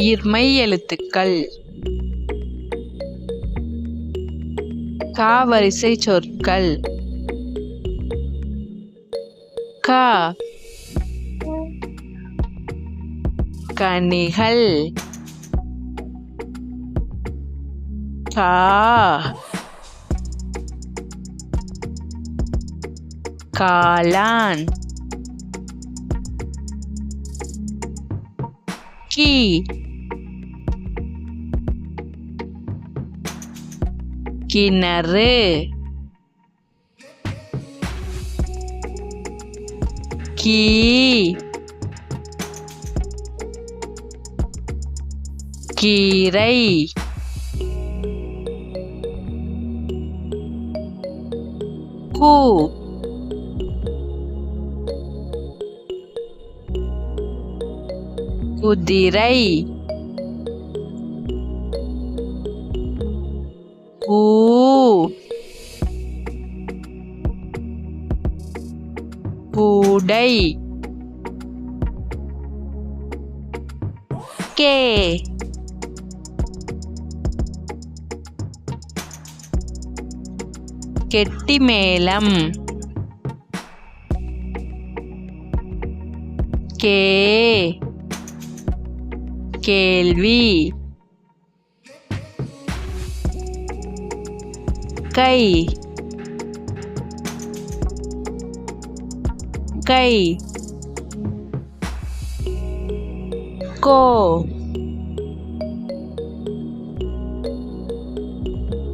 உயிர்மெய் எழுத்துக்கள். காவரிசை சொற்கள். க கனிகள். கா காளான். கி கிணறு. கீ கீரை. கு குதிரை. கூ கூடை. கே கெட்டிமேளம். கே கேள்வி. கை கை. கோ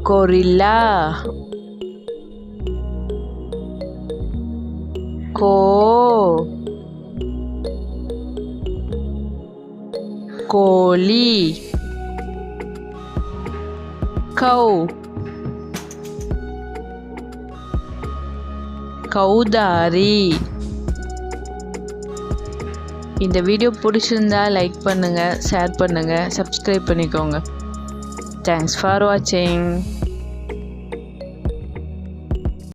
கொரில்லா. கோ கோழி. கௌ கௌதாரி. இந்த வீடியோ பிடிச்சிருந்தா லைக் பண்ணுங்கள், ஷேர் பண்ணுங்கள், சப்ஸ்கிரைப் பண்ணிக்கோங்க. தேங்க்ஸ் ஃபார் வாட்சிங்.